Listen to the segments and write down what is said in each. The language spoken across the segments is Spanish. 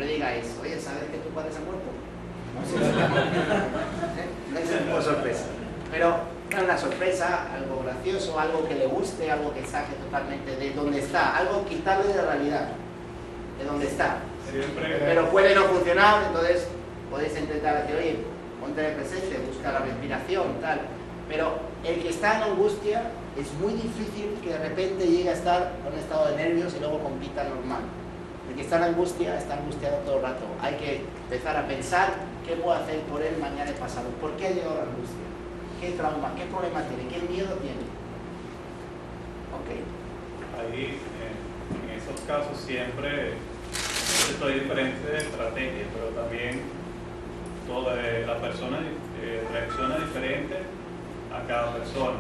le digáis, oye, ¿sabes que tu padre se ha muerto? No es una sorpresa. Pero es una sorpresa, algo gracioso, algo que le guste, algo que saque totalmente de donde está, algo quitarle de la realidad, de donde está. Pero puede no funcionar, entonces podéis intentar decir, oye, ponte en el presente, busca la respiración, tal. Pero el que está en angustia es muy difícil que de repente llegue a estar en un estado de nervios y luego compita normal. El que está en angustia está angustiado todo el rato. Hay que empezar a pensar qué puedo hacer por él mañana y pasado. ¿Por qué ha llegado la angustia? ¿Qué trauma? ¿Qué problema tiene? ¿Qué miedo tiene? Ok. Ahí, en esos casos siempre estoy diferente de estrategia, pero también toda la persona reacciona diferente a cada persona.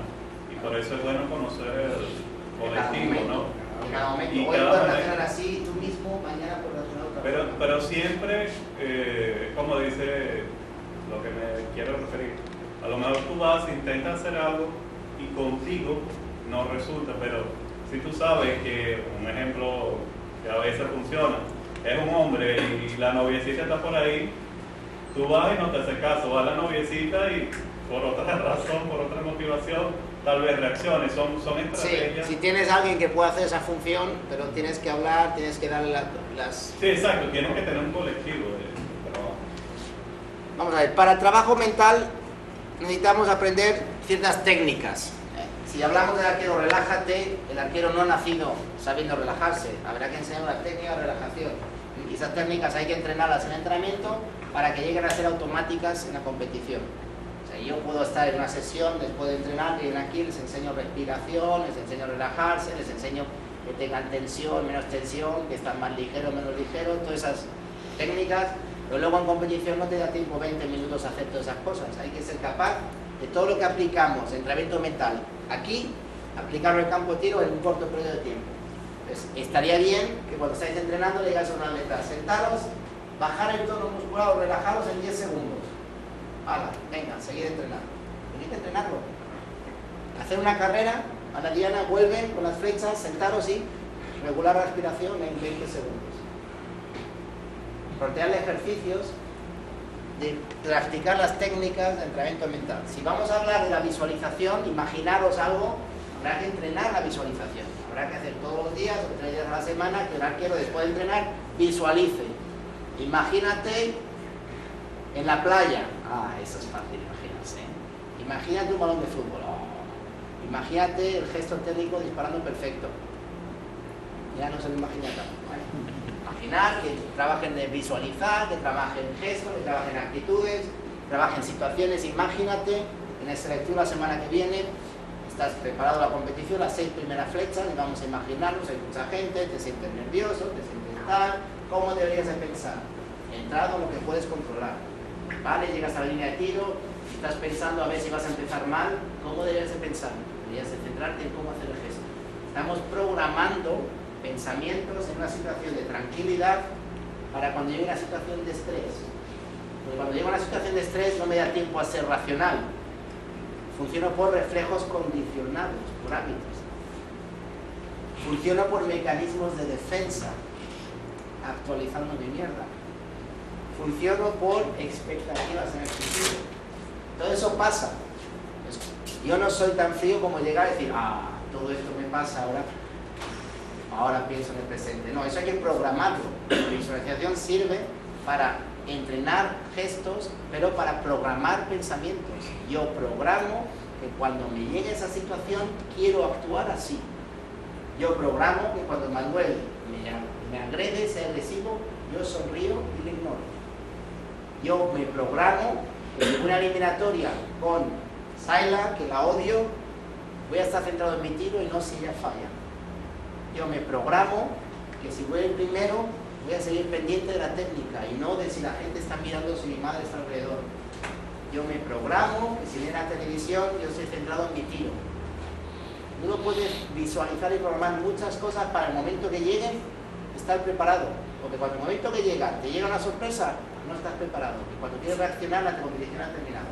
Y por eso es bueno conocer el colectivo, ¿no? En cada momento. Y Hoy cada puedes momento. reaccionar así tú mismo, mañana puedes reaccionar otra persona. Pero siempre, como dice lo que me quiero referir, a lo mejor tú vas, intentas hacer algo y contigo no resulta, pero si tú sabes que, un ejemplo que a veces funciona, es un hombre y la noviecita está por ahí, tú vas y no te haces caso, va la noviecita y por otra razón, por otra motivación, tal vez reacciones, son estrategias. Sí, si tienes a alguien que pueda hacer esa función, pero tienes que hablar, tienes que darle las... Sí, exacto, tienes que tener un colectivo de trabajo. Vamos a ver, para el trabajo mental necesitamos aprender ciertas técnicas. Si hablamos del arquero, relájate, el arquero no ha nacido sabiendo relajarse, habrá que enseñar una técnica de relajación. Y esas técnicas hay que entrenarlas en el entrenamiento para que lleguen a ser automáticas en la competición. O sea, yo puedo estar en una sesión después de entrenar, vienen aquí, les enseño respiración, les enseño a relajarse, les enseño que tengan tensión, menos tensión, que están más ligeros, menos ligeros, todas esas técnicas. Pero luego en competición no te da tiempo 20 minutos a hacer todas esas cosas. Hay que ser capaz de todo lo que aplicamos en entrenamiento mental aquí, aplicarlo en el campo de tiro en un corto periodo de tiempo. Entonces, estaría bien que cuando estáis entrenando le digáis a una meta, sentaros, bajar el tono muscular o relajaros en 10 segundos. Hala, venga, seguid entrenando. Tenéis que entrenarlo. Hacer una carrera, a la diana, vuelven con las flechas, sentaros y regular la respiración en 20 segundos. Plantearle ejercicios de practicar las técnicas de entrenamiento mental. Si vamos a hablar de la visualización, imaginaros algo, habrá que entrenar la visualización. Habrá que hacer todos los días o 3 días a la semana que el arquero después de entrenar visualice. Imagínate en la playa. Ah, eso es fácil, imagínate. Imagínate un balón de fútbol. Oh. Imagínate el gesto técnico disparando perfecto. Ya no se lo imagina tanto. ¿Vale? Imaginar, que trabajen de visualizar, que trabajen en gestos, que trabajen en actitudes, trabajen en situaciones. Imagínate en esta lectura la semana que viene, estás preparado a la competición, las 6 primeras flechas, y vamos a imaginarnos, hay mucha gente, te sientes nervioso, te sientes tal, ¿cómo deberías de pensar? Entrado en lo que puedes controlar, ¿vale? Llegas a la línea de tiro, estás pensando a ver si vas a empezar mal, ¿cómo deberías de pensar? Deberías de centrarte en cómo hacer el gesto. Estamos programando pensamientos en una situación de tranquilidad para cuando llegue una situación de estrés. Porque cuando llega una situación de estrés no me da tiempo a ser racional. Funciono por reflejos condicionados, por hábitos. Funciono por mecanismos de defensa, actualizando mi mierda. Funciono por expectativas en el futuro. Todo eso pasa. Yo no soy tan frío como llegar a decir, todo esto me pasa ahora pienso en el presente. No, eso hay que programarlo. La visualización sirve para entrenar gestos, pero para programar pensamientos. Yo programo que cuando me llegue esa situación quiero actuar así. Yo programo que cuando Manuel me agrede, sea agresivo, yo sonrío y le ignoro. Yo me programo que en una eliminatoria con Saila, que la odio, voy a estar centrado en mi tiro y no si ella falla. Yo me programo que si voy el primero voy a seguir pendiente de la técnica y no de si la gente está mirando si mi madre está alrededor. Yo me programo que si viene la televisión yo estoy centrado en mi tiro. Uno puede visualizar y programar muchas cosas para el momento que lleguen estar preparado, porque cuando el momento que llega te llega una sorpresa, no estás preparado, y cuando quieres reaccionar la competición ha terminado.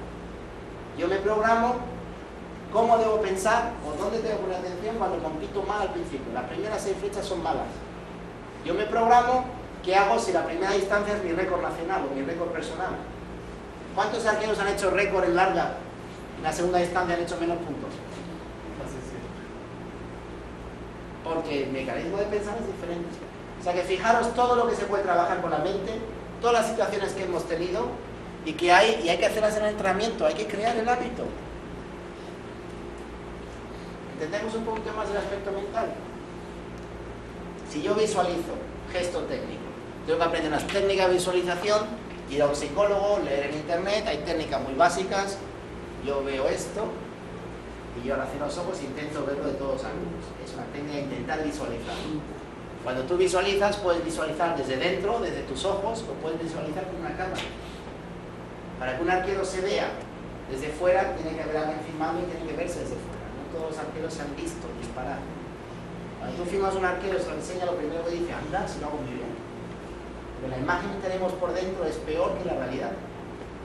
Yo me programo cómo debo pensar o dónde tengo que poner atención cuando compito mal al principio. Las primeras 6 flechas son malas. Yo me programo ¿qué hago si la primera distancia es mi récord nacional o mi récord personal? ¿Cuántos arqueros han hecho récord en larga? En la segunda distancia han hecho menos puntos. Porque el mecanismo de pensar es diferente. O sea que fijaros todo lo que se puede trabajar con la mente, todas las situaciones que hemos tenido y que hay que hacerlas en el entrenamiento, hay que crear el hábito. ¿Entendemos un poquito más del aspecto mental? Si yo visualizo, gesto técnico, tengo que aprender unas técnicas de visualización, ir a un psicólogo, leer en internet, hay técnicas muy básicas, yo veo esto y yo ahora cierro los ojos e intento verlo de todos los ángulos. Es una técnica de intentar visualizar. Cuando tú visualizas, puedes visualizar desde dentro, desde tus ojos, o puedes visualizar con una cámara. Para que un arquero se vea desde fuera, tiene que haber alguien filmando y tiene que verse desde fuera. No todos los arqueros se han visto disparar. Cuando tú filmas un arquero, se lo enseña, lo primero que dice, anda, si lo hago muy bien. Pero la imagen que tenemos por dentro es peor que la realidad.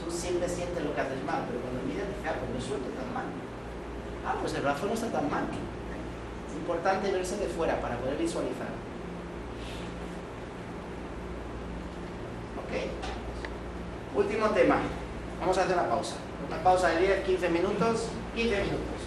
Tú siempre sientes lo que haces mal, pero cuando miras dices, pues no suelto tan mal. Pues el brazo no está tan mal. Es importante verse de fuera para poder visualizar. Ok. Último tema. Vamos a hacer una pausa. Una pausa de 10, 15 minutos. 15 minutos.